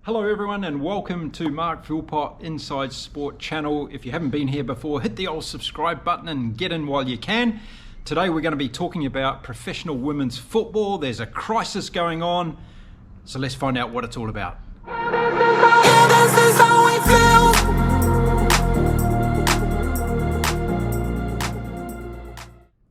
Hello everyone and welcome to Mark Philpott Inside Sport channel. If you haven't been here before, hit the old subscribe button and get in while you can. Today we're going to be talking about professional women's football. There's a crisis going on, so let's find out what it's all about.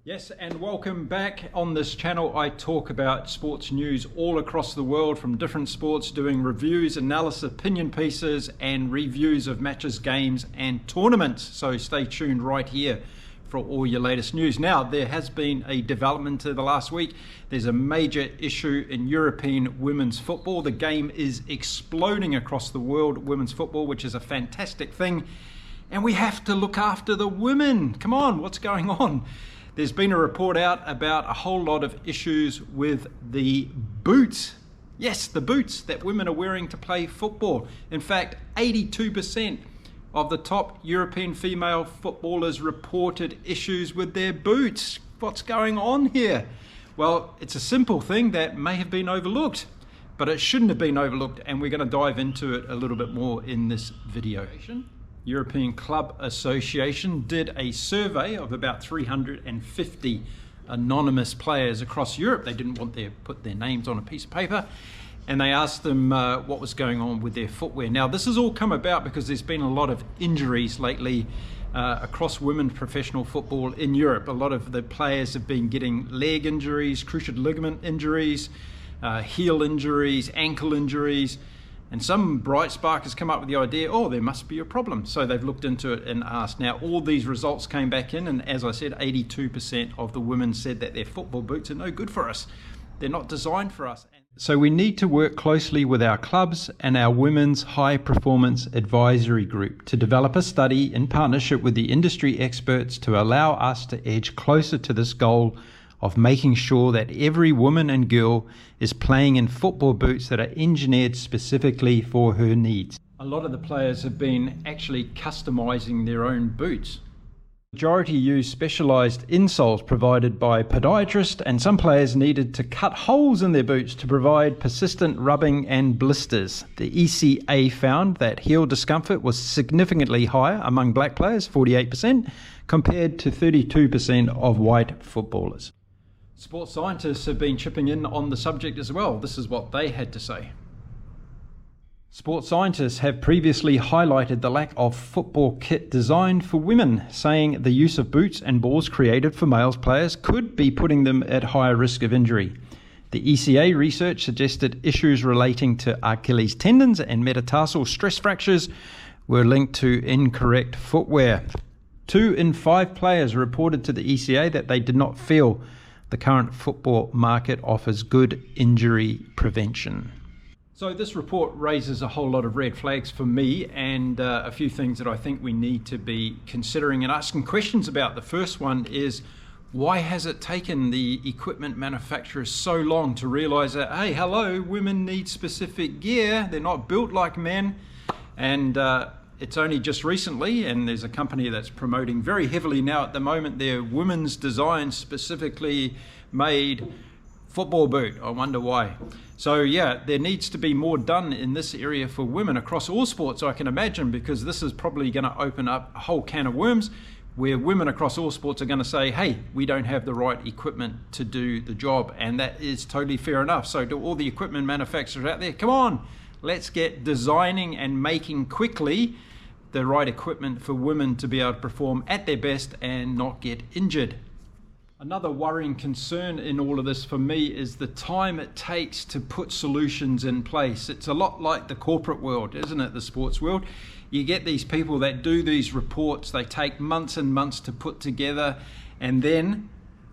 Yes, and welcome back. On this channel I talk about sports news all across the world from different sports, doing reviews, analysis, opinion pieces and reviews of matches, games and tournaments. So stay tuned right here for all your latest news. Now, there has been a development in the last week. There's a major issue in European women's football. The game is exploding across the world, women's football, which is a fantastic thing. And we have to look after the women. Come on, what's going on? There's been a report out about a whole lot of issues with the boots. Yes, the boots that women are wearing to play football. In fact, 82% of the top European female footballers reported issues with their boots. What's going on here? Well, it's a simple thing that may have been overlooked, but it shouldn't have been overlooked, and we're going to dive into it a little bit more in this video. European Club Association did a survey of about 350 anonymous players across Europe. They didn't want to put their names on a piece of paper, and they asked them what was going on with their footwear. Now, this has all come about because there's been a lot of injuries lately across women's professional football in Europe. A lot of the players have been getting leg injuries, cruciate ligament injuries, heel injuries, ankle injuries. And some bright spark has come up with the idea, oh, there must be a problem. So they've looked into it and asked. Now, all these results came back in, and as I said, 82% of the women said that their football boots are no good for us. They're not designed for us. So we need to work closely with our clubs and our Women's High Performance Advisory Group to develop a study in partnership with the industry experts to allow us to edge closer to this goal of making sure that every woman and girl is playing in football boots that are engineered specifically for her needs. A lot of the players have been actually customizing their own boots. The majority use specialized insoles provided by podiatrists, and some players needed to cut holes in their boots to provide persistent rubbing and blisters. The ECA found that heel discomfort was significantly higher among black players, 48%, compared to 32% of white footballers. Sports scientists have been chipping in on the subject as well. This is what they had to say. Sports scientists have previously highlighted the lack of football kit designed for women, saying the use of boots and balls created for male players could be putting them at higher risk of injury. The ECA research suggested issues relating to Achilles tendons and metatarsal stress fractures were linked to incorrect footwear. 2 in 5 players reported to the ECA that they did not feel the current football market offers good injury prevention. So this report raises a whole lot of red flags for me, and a few things that I think we need to be considering and asking questions about. The first one is, why has it taken the equipment manufacturers so long to realize that, hey, hello, women need specific gear, they're not built like men? And it's only just recently, and there's a company that's promoting very heavily now at the moment their women's design specifically made football boot. I wonder why. So yeah, there needs to be more done in this area for women across all sports, I can imagine, because this is probably going to open up a whole can of worms where women across all sports are going to say, hey, we don't have the right equipment to do the job, and that is totally fair enough. So to all the equipment manufacturers out there, come on, let's get designing and making quickly the right equipment for women to be able to perform at their best and not get injured. Another worrying concern in all of this for me is the time it takes to put solutions in place. It's a lot like the corporate world, isn't it, the sports world? You get these people that do these reports, they take months and months to put together, and then,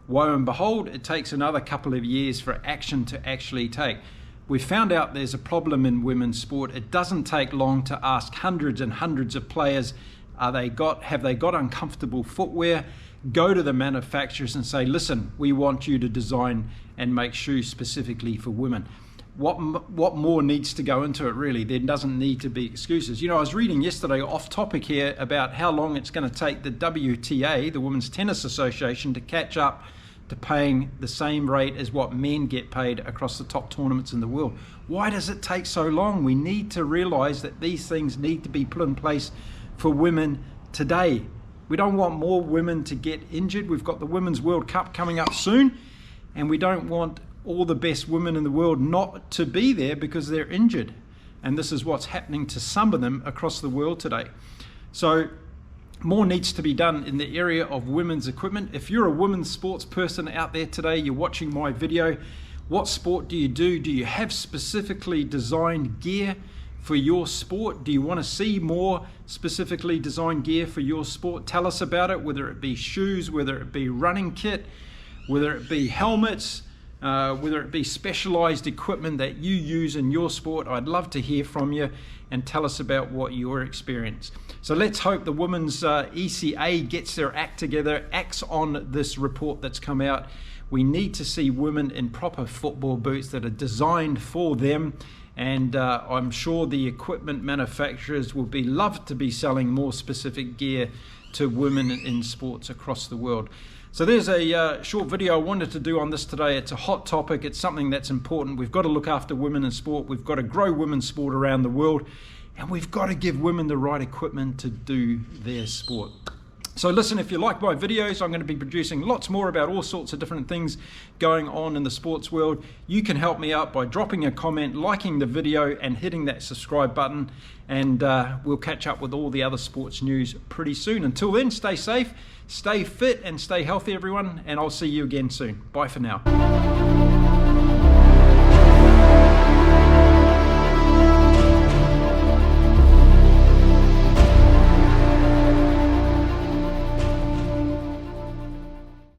woe and behold, it takes another couple of years for action to actually take. We found out there's a problem in women's sport. It doesn't take long to ask hundreds and hundreds of players, have they got uncomfortable footwear? Go to the manufacturers and say, listen, we want you to design and make shoes specifically for women. What more needs to go into it, really? There doesn't need to be excuses. You know, I was reading yesterday off topic here about how long it's going to take the WTA, the Women's Tennis Association, to catch up to paying the same rate as what men get paid across the top tournaments in the world. Why does it take so long? We need to realize that these things need to be put in place for women today. We don't want more women to get injured. We've got the Women's World Cup coming up soon, and we don't want all the best women in the world not to be there because they're injured. And this is what's happening to some of them across the world today. So more needs to be done in the area of women's equipment. If you're a women's sports person out there today, you're watching my video, what sport do you do? Do you have specifically designed gear for your sport? Do you want to see more specifically designed gear for your sport? Tell us about it, whether it be shoes, whether it be running kit, whether it be helmets, whether it be specialized equipment that you use in your sport. I'd love to hear from you and tell us about what your experience. So let's hope the women's ECA gets their act together, acts on this report that's come out. We need to see women in proper football boots that are designed for them, and I'm sure the equipment manufacturers will be loved to be selling more specific gear to women in sports across the world. So there's a short video I wanted to do on this today. It's a hot topic. It's something that's important. We've got to look after women in sport. We've got to grow women's sport around the world, and we've got to give women the right equipment to do their sport. So listen, if you like my videos, I'm going to be producing lots more about all sorts of different things going on in the sports world. You can help me out by dropping a comment, liking the video, and hitting that subscribe button. And we'll catch up with all the other sports news pretty soon. Until then, stay safe, stay fit, and stay healthy, everyone. And I'll see you again soon. Bye for now.